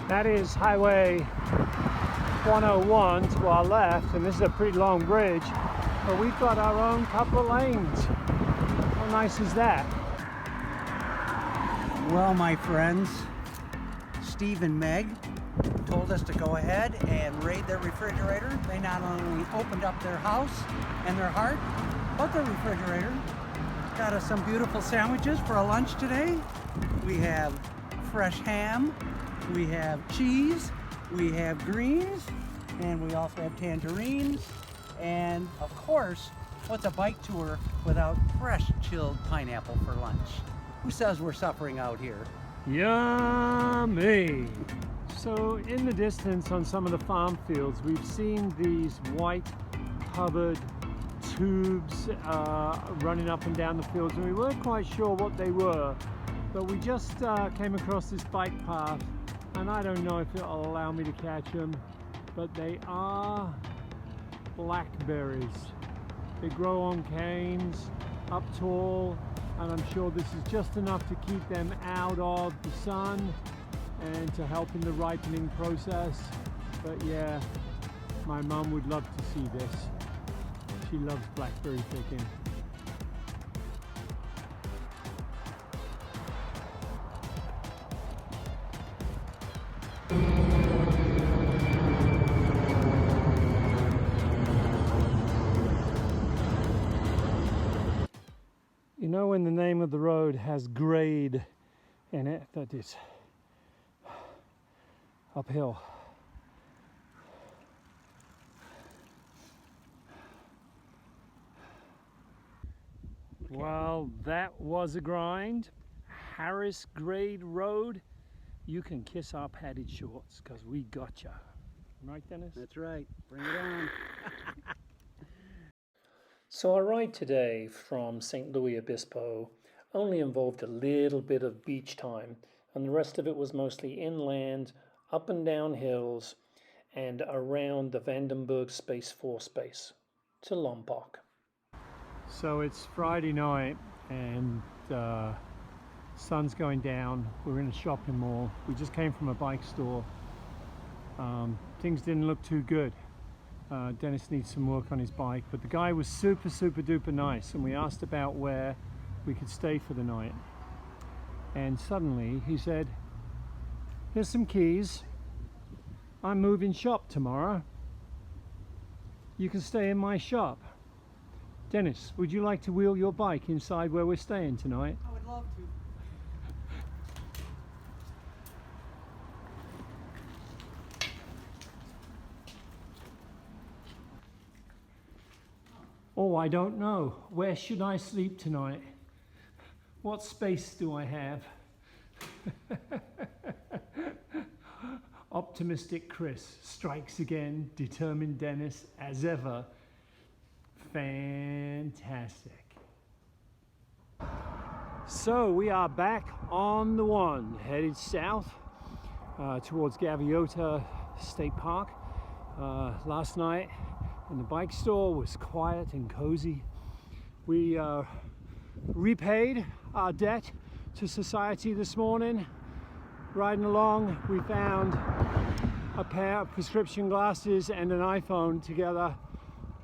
That is Highway 101 to our left, and this is a pretty long bridge, but we've got our own couple of lanes. How nice is that? Well, my friends, Steve and Meg told us to go ahead and raid their refrigerator. They not only opened up their house and their heart, but their refrigerator. Got us some beautiful sandwiches for a lunch today. We have fresh ham, we have cheese, we have greens, and we also have tangerines. And of course, what's a bike tour without fresh chilled pineapple for lunch? Who says we're suffering out here? Yummy! So in the distance on some of the farm fields, we've seen these white covered tubes running up and down the fields, and we weren't quite sure what they were, but we just came across this bike path, and I don't know if it'll allow me to catch them, but they are blackberries. They grow on canes, up tall, and I'm sure this is just enough to keep them out of the sun and to help in the ripening process. But yeah, my mum would love to see this. She loves blackberry picking. You know when the name of the road has grade in it, that is uphill. Well, that was a grind. Harris Grade Road. You can kiss our padded shorts because we gotcha. Right, Dennis? That's right. Bring it on. So our ride today from San Luis Obispo only involved a little bit of beach time, and the rest of it was mostly inland, up and down hills, and around the Vandenberg Space Force Base to Lompoc. So it's Friday night and sun's going down. We're in a shopping mall. We just came from a bike store. Things didn't look too good. Dennis needs some work on his bike, but the guy was super duper nice, and we asked about where we could stay for the night, and suddenly he said, here's some keys, I'm moving shop tomorrow, you can stay in my shop. Dennis, would you like to wheel your bike inside where we're staying tonight? I would love to. Oh, I don't know. Where should I sleep tonight? What space do I have? Optimistic Chris strikes again, determined Dennis as ever. Fantastic. So we are back on the one, headed south towards Gaviota State Park. Last night and the bike store was quiet and cozy. We repaid our debt to society this morning. Riding along, we found a pair of prescription glasses and an iPhone together,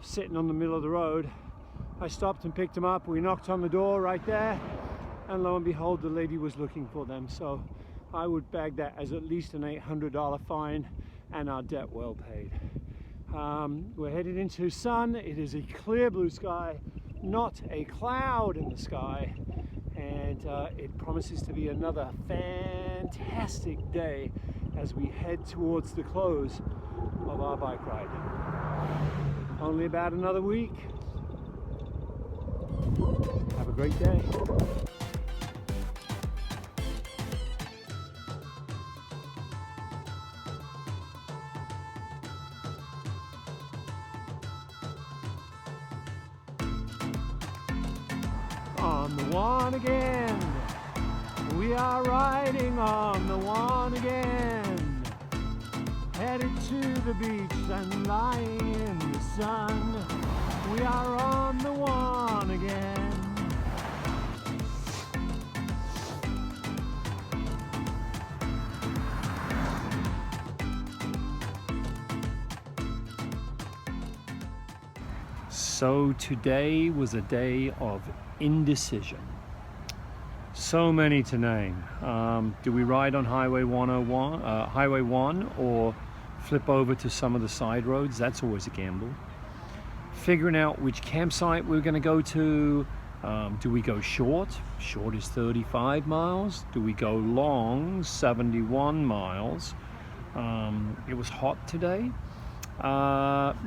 sitting on the middle of the road. I stopped and picked them up. We knocked on the door right there, and lo and behold, the lady was looking for them. So I would bag that as at least an $800 fine and our debt well paid. We're headed into sun. It is a clear blue sky, not a cloud in the sky, and it promises to be another fantastic day as we head towards the close of our bike ride. Only about another week. Have a great day. On the one again, we are riding on the one again, headed to the beach and lying in the sun. We are on the one again. So today was a day of indecision. So many to name. Do we ride on Highway 101, Highway 1, or flip over to some of the side roads? That's always a gamble. Figuring out which campsite we're going to go to. Do we go short? Short is 35 miles. Do we go long? 71 miles. It was hot today.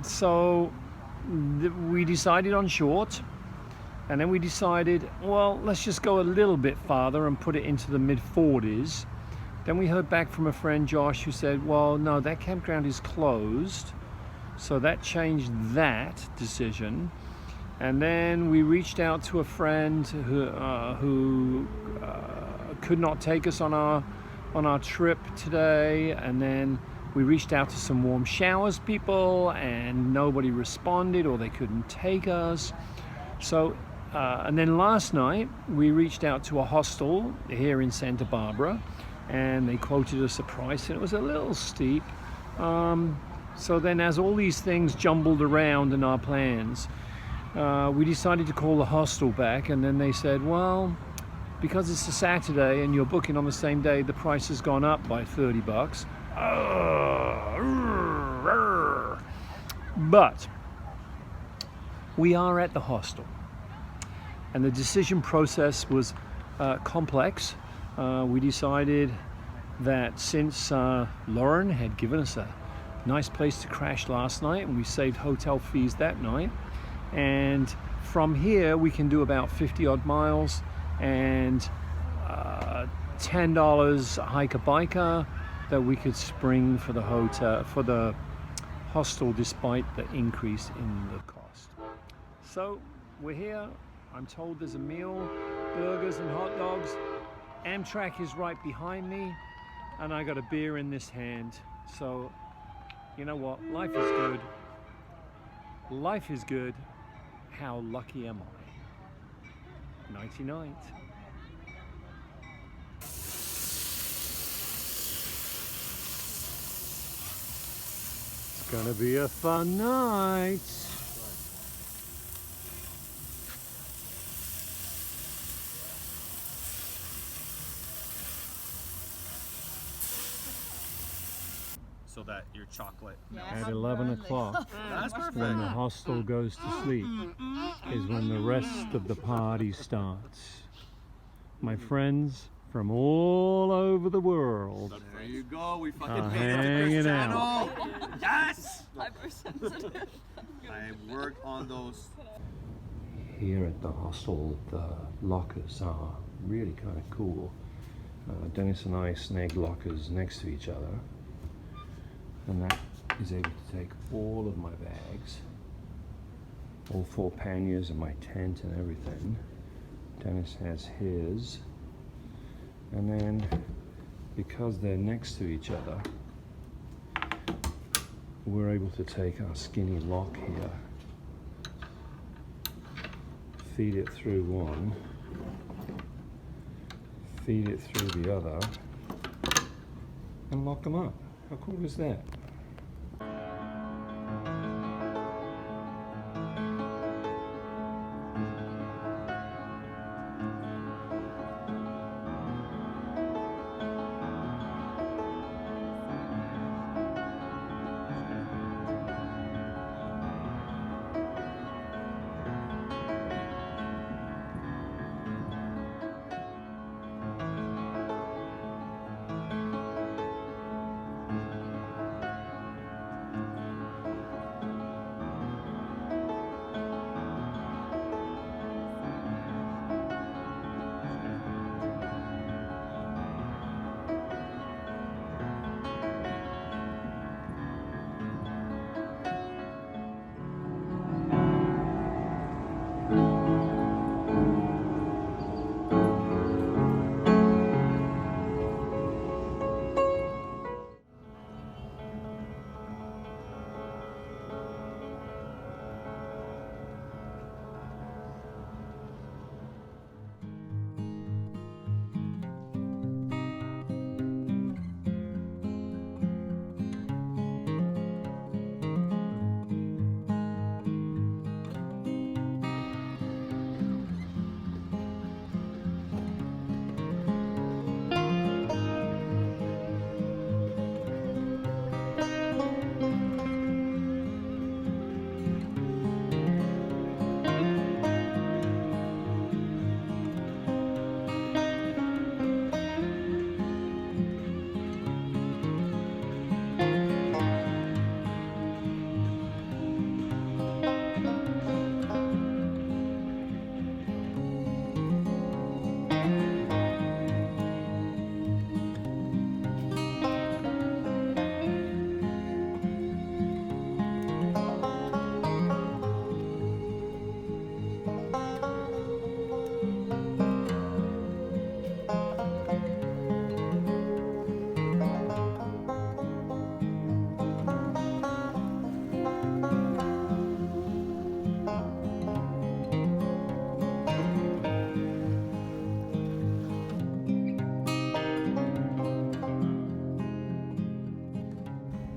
So we decided on short. And then we decided, well, let's just go a little bit farther and put it into the mid-40s. Then we heard back from a friend, Josh, who said, well, no, that campground is closed. So that changed that decision. And then we reached out to a friend who could not take us on our trip today. And then we reached out to some warm showers people, and nobody responded, or they couldn't take us. So, and then last night we reached out to a hostel here in Santa Barbara, and they quoted us a price, and it was a little steep. So then, as all these things jumbled around in our plans, we decided to call the hostel back, and then they said, well, because it's a Saturday and you're booking on the same day, the price has gone up by $30. But we are at the hostel, and the decision process was complex. We decided that since Lauren had given us a nice place to crash last night, and we saved hotel fees that night, and from here we can do about 50 odd miles and $10 hiker biker that we could spring for the hotel, for the hostel, despite the increase in the cost. So we're here. I'm told there's a meal, burgers and hot dogs. Amtrak is right behind me, and I got a beer in this hand. So you know what? Life is good. Life is good. How lucky am I? Nighty night. It's gonna be a fun night. So that your chocolate At 11 o'clock, That's perfect. when the hostel goes to sleep, is when the rest of the party starts. My friends from all over the world There you go. We are fucking hanging out. Yes. I worked on those. Here at the hostel, the lockers are really kind of cool. Dennis and I snagged lockers next to each other, and that is able to take all of my bags, all 4 panniers and my tent and everything. Dennis has his, and then because they're next to each other, we're able to take our skinny lock here, feed it through one, feed it through the other, and lock them up. How cool is that?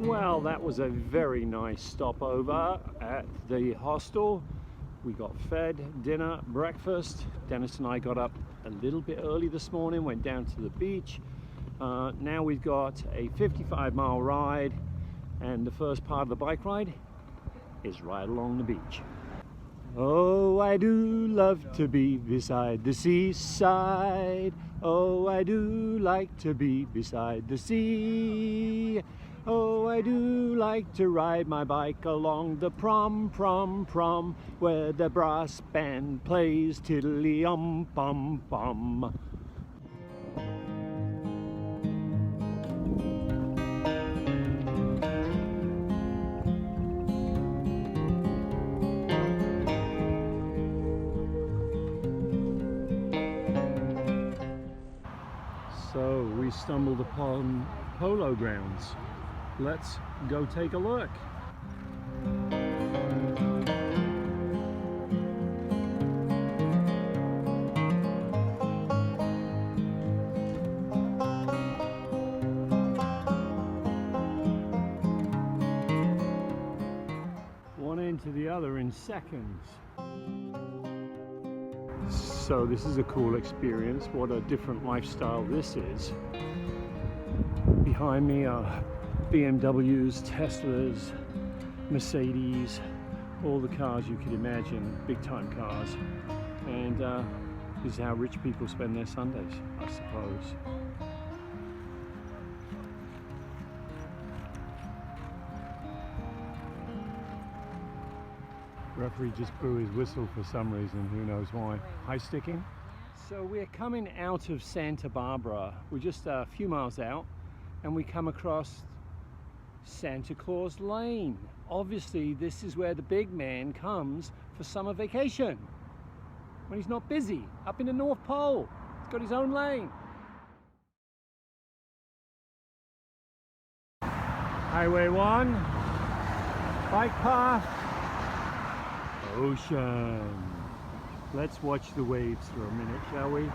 Well, that was a very nice stopover at the hostel. We got fed dinner, breakfast. Dennis and I got up a little bit early this morning, went down to the beach. Now we've got a 55-mile ride, and the first part of the bike ride is right along the beach. Oh, I do love to be beside the seaside. Oh, I do like to be beside the sea. Oh, I do like to ride my bike along the prom, where the brass band plays tiddly-um-bum-bum. So we stumbled upon polo grounds. Let's go take a look. One end to the other in seconds. So this is a cool experience. What a different lifestyle this is. Behind me are BMWs, Teslas, Mercedes, all the cars you could imagine, big time cars. And this is how rich people spend their Sundays, I suppose. Referee just blew his whistle for some reason, who knows why. High sticking. So we're coming out of Santa Barbara. We're just a few miles out, and we come across Santa Claus Lane. Obviously, this is where the big man comes for summer vacation. When he's not busy, up in the North Pole. He's got his own lane. Highway 1, bike path, ocean. Let's watch the waves for a minute, shall we?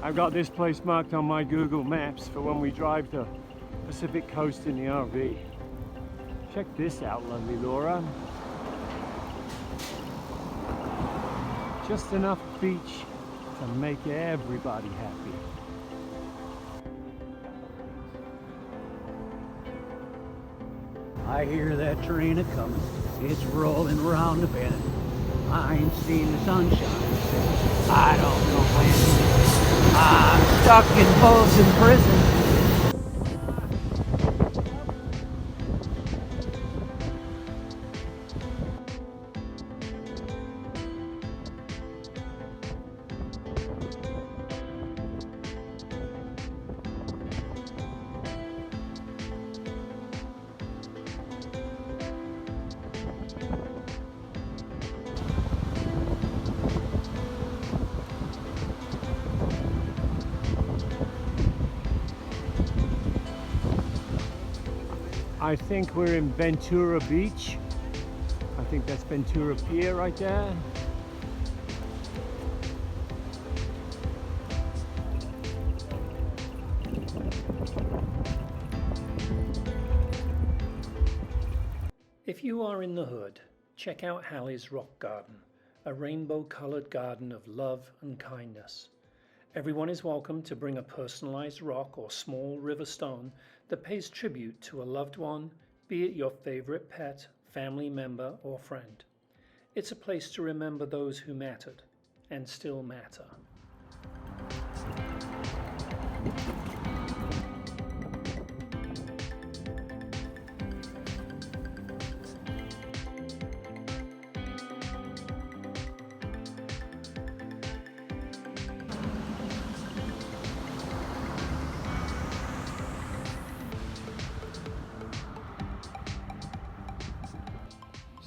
I've got this place marked on my Google Maps for when we drive the Pacific Coast in the RV. Check this out, lovely Laura. Just enough beach to make everybody happy. I hear that train a-comin', it's rolling around the bend. I ain't seen the sunshine since I don't know when. I'm stuck in Folsom Prison. I think we're in Ventura Beach. I think that's Ventura Pier right there. If you are in the hood, check out Hallie's Rock Garden, a rainbow-colored garden of love and kindness. Everyone is welcome to bring a personalized rock or small river stone that pays tribute to a loved one, be it your favorite pet, family member, or friend. It's a place to remember those who mattered and still matter.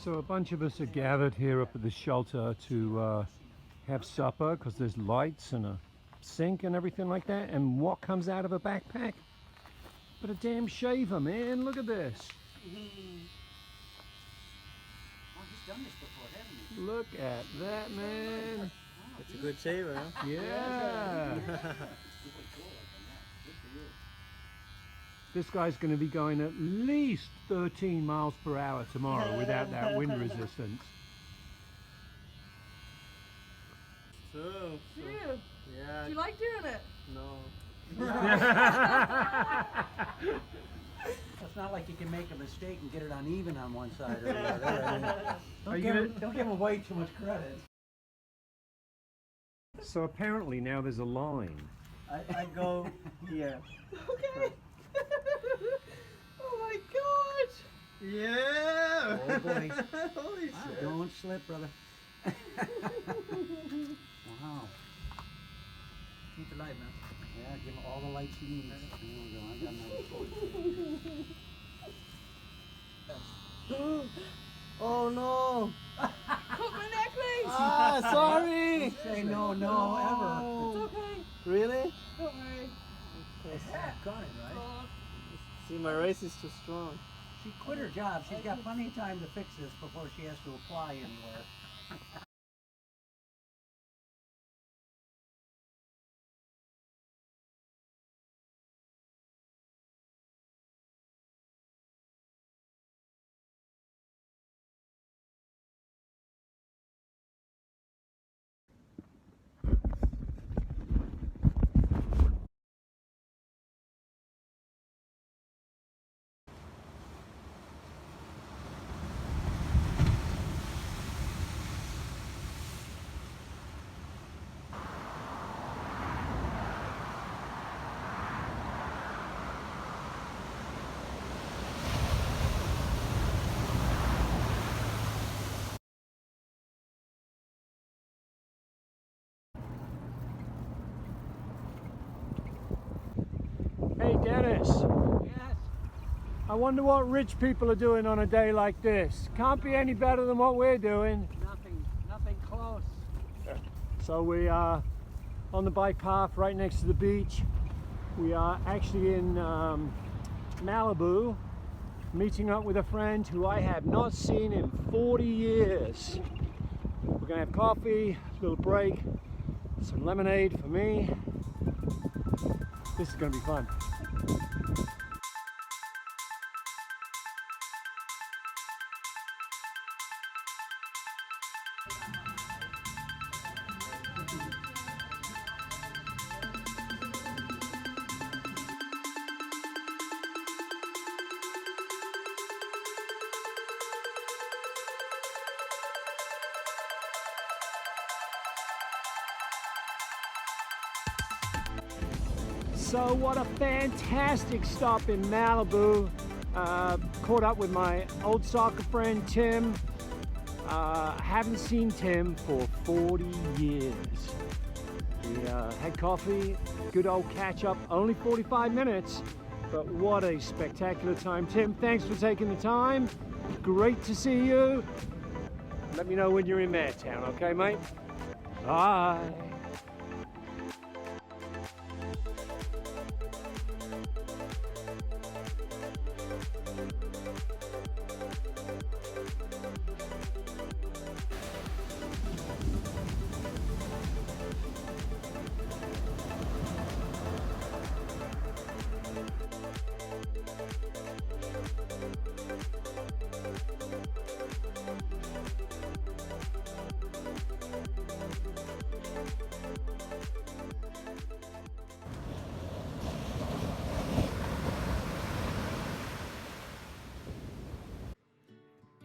So a bunch of us are gathered here up at the shelter to have supper because there's lights and a sink and everything like that. And what comes out of a backpack? But a damn shaver, man. Look at this. Oh, he's done this before, hasn't he? Look at that, man. It's a good shaver, huh? Yeah. This guy's going to be going at least 13 miles per hour tomorrow without that wind resistance. True. Do you? Yeah. Do you like doing it? No. It's not like you can make a mistake and get it uneven on one side or the other. Are you gonna... Don't give him way too much credit. So apparently now there's a line. I go here. Okay. Oh my god! Yeah! Oh boy. Holy shit. Don't slip, brother. Wow. Keep it light, man. Yeah, give him all the lights he needs. There we go. I got another. Oh no! Cut my necklace! Ah, sorry! Say no, ever. It's okay. Really? Don't worry. Got it, right? Oh, See, my race is too strong. She quit her job. She's got plenty of time to fix this before she has to apply anywhere. Hey Dennis, Yes. I wonder what rich people are doing on a day like this. Can't be any better than what we're doing. Nothing close. So we are on the bike path right next to the beach. We are actually in Malibu, meeting up with a friend who I have not seen in 40 years. We're gonna have coffee, a little break, some lemonade for me. This is gonna be fun. So what a fantastic stop in Malibu. Caught up with my old soccer friend Tim. Haven't seen Tim for 40 years. We had coffee, good old catch up, only 45 minutes, but what a spectacular time. Tim, thanks for taking the time. Great to see you. Let me know when you're in Madtown, okay mate? Bye.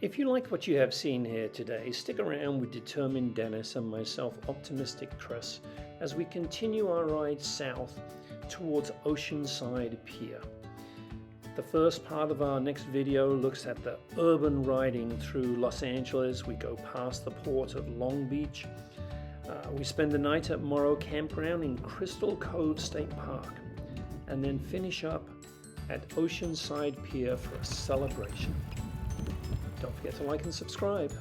If you like what you have seen here today, stick around with determined Dennis and myself, optimistic Chris, as we continue our ride south towards Oceanside Pier. The first part of our next video looks at the urban riding through Los Angeles. We go past the port of Long Beach. We spend the night at Morrow Campground in Crystal Cove State Park, and then finish up at Oceanside Pier for a celebration. Don't forget to to like and subscribe.